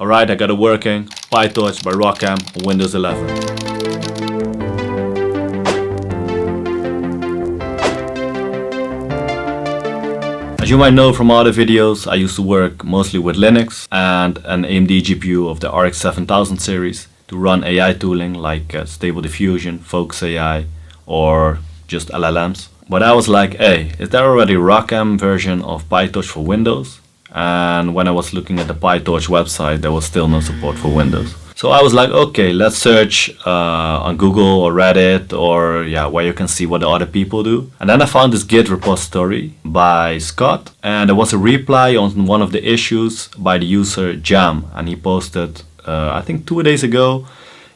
Alright, I got it working. PyTorch by ROCm on Windows 11. As you might know from other videos, I used to work mostly with Linux and an AMD GPU of the RX 7000 series to run AI tooling like Stable Diffusion, Fooocus AI, or just LLMs. But I was like, hey, is there already a ROCm version of PyTorch for Windows? And when I was looking at the PyTorch website, there was still no support for Windows. So I was like, okay, let's search on Google or Reddit or where you can see what the other people do. And then I found this Git repository by Scott, and there was a reply on one of the issues by the user Jam, and he posted, I think 2 days ago,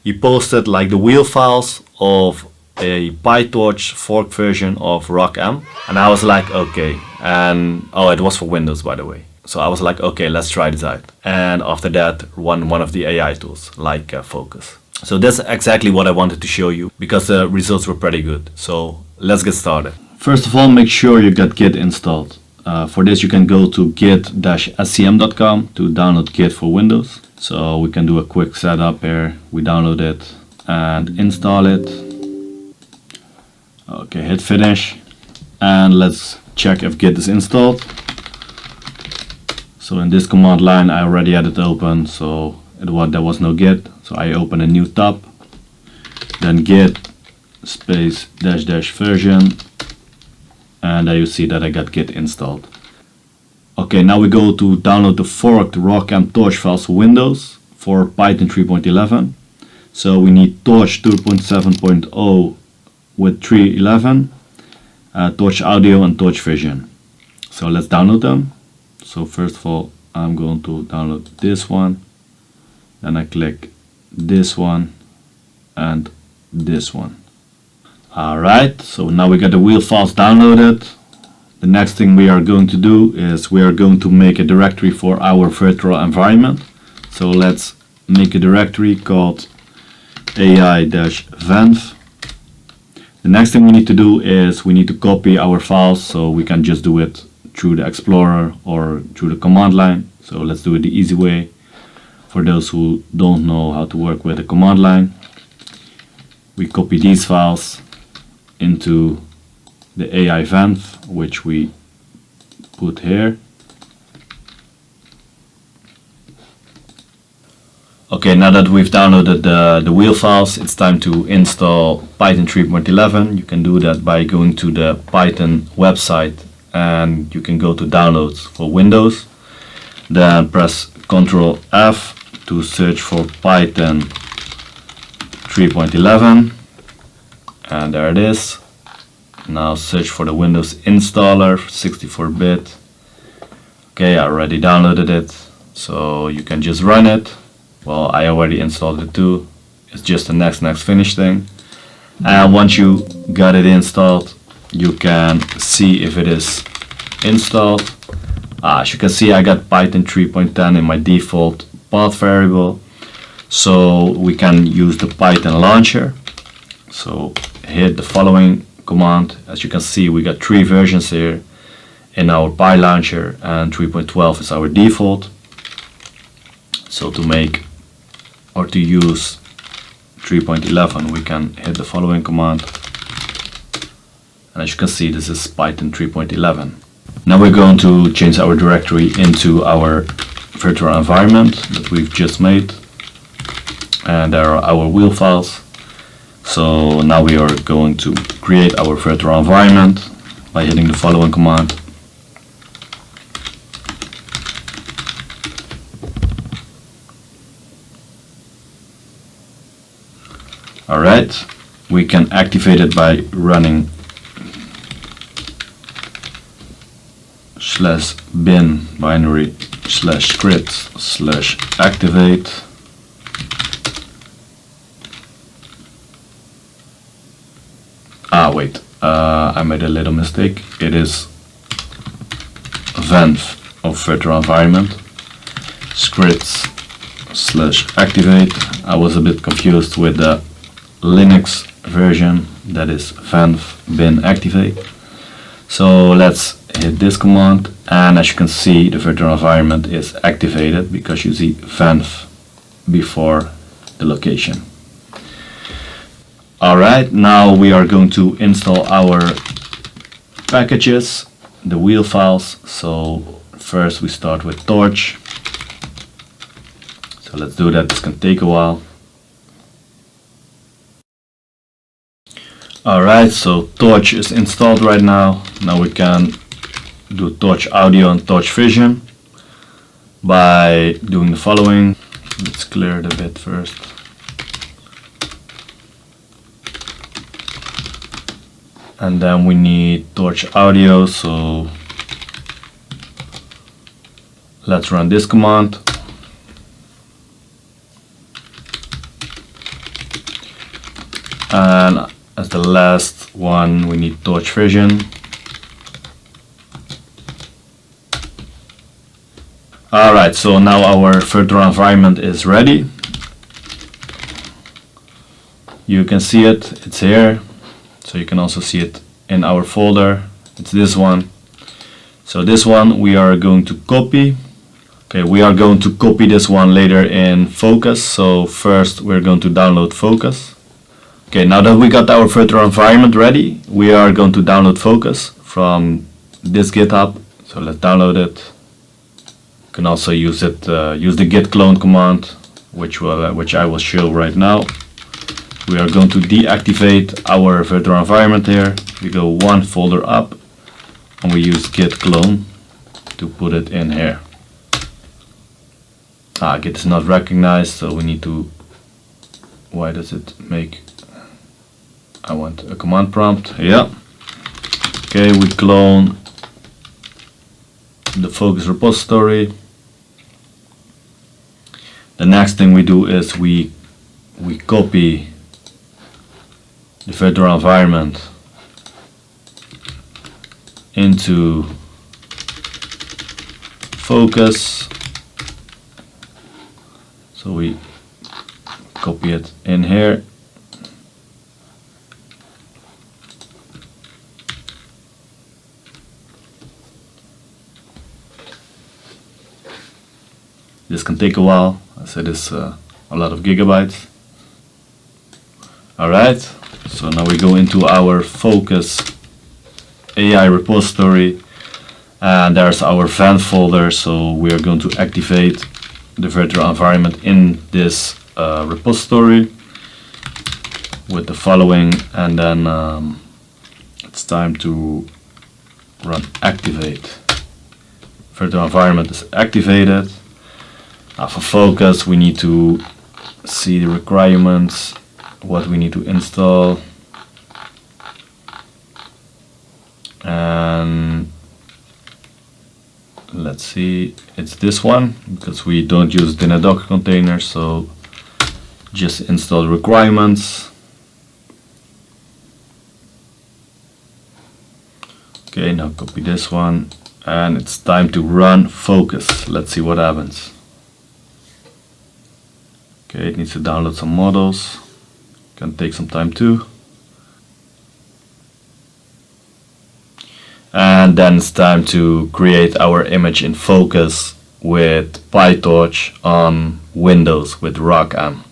he posted like the wheel files of a PyTorch fork version of ROCm, and I was like, okay, and it was for Windows, by the way. So I was like, okay, let's try this out. And after that, run one of the AI tools like Fooocus. So that's exactly what I wanted to show you because the results were pretty good. So let's get started. First of all, make sure you got Git installed. For this, you can go to git-scm.com to download Git for Windows. So we can do a quick setup here. We download it and install it. Okay, hit finish. And let's check if Git is installed. So in this command line, I already had it open, so there was no Git. So I open a new tab, then Git space -- version, and there you see that I got Git installed. Okay, now we go to download the forked ROCm Torch files for Windows for Python 3.11. So we need Torch 2.7.0 with 3.11, Torch Audio and Torch Vision. So let's download them. So first of all, I'm going to download this one, then I click this one and this one. Alright, so now we got the wheel files downloaded. The next thing we are going to do is we are going to make a directory for our virtual environment. So let's make a directory called ai-venv. The next thing we need to do is we need to copy our files, so we can just do it through the Explorer or through the command line. So let's do it the easy way for those who don't know how to work with the command line. We copy these files into the ai-venv, which we put here. Okay, now that we've downloaded the wheel files, it's time to install Python 3.11. You can do that by going to the Python website, and you can go to downloads for Windows, then press Ctrl F to search for Python 3.11, and there it is. Now search for the Windows installer 64-bit. Okay, I already downloaded it, so you can just run it. Well, I already installed it too. It's just the next finish thing. And once you got it installed, you can see if it is installed. As you can see, I got Python 3.10 in my default path variable, so we can use the Python launcher. So hit the following command. As you can see, we got 3 versions here in our Py launcher, and 3.12 is our default. So to make or to use 3.11, we can hit the following command. And as you can see, this is Python 3.11. Now we're going to change our directory into our virtual environment that we've just made. And there are our wheel files. So now we are going to create our virtual environment by hitting the following command. Alright, we can activate it by running /bin binary /script/activate. Wait, I made a little mistake. It is venv of virtual environment scripts/activate. I was a bit confused with the Linux version, that is venv bin activate. So let's hit this command, and as you can see, the virtual environment is activated because you see venv before the location. Alright, now we are going to install our packages, the wheel files. So first we start with Torch. So let's do that, this can take a while. Alright, so Torch is installed right now. Now we can do Torch Audio and Torch Vision by doing the following. Let's clear it a bit first. And then we need Torch Audio, so let's run this command. And as the last one, we need Torch Vision. Alright, so now our virtual environment is ready. You can see it, it's here. So you can also see it in our folder. It's this one. So this one we are going to copy. Okay, we are going to copy this one later in Fooocus. So first we're going to download Fooocus. Okay, now that we got our virtual environment ready, we are going to download Fooocus from this GitHub. So let's download it. You can also use it, use the git clone command, which I will show right now. We are going to deactivate our virtual environment here. We go one folder up and we use git clone to put it in here. Git is not recognized, so we need to, why does it make, I want a command prompt, yeah. Okay, we clone the Fooocus repository. The next thing we do is we copy the virtual environment into Fooocus. So we copy it in here. This can take a while, as it is a lot of gigabytes. Alright, so now we go into our Fooocus AI repository, and there's our venv folder, so we are going to activate the virtual environment in this repository with the following, and then it's time to run activate. Virtual environment is activated. Now for Fooocus we need to see the requirements, what we need to install, and let's see, it's this one because we don't use it in a Docker container, so just install requirements. Okay, now copy this one, and it's time to run Fooocus. Let's see what happens. Okay, it needs to download some models. Can take some time too. And then it's time to create our image in Fooocus with PyTorch on Windows with ROCm.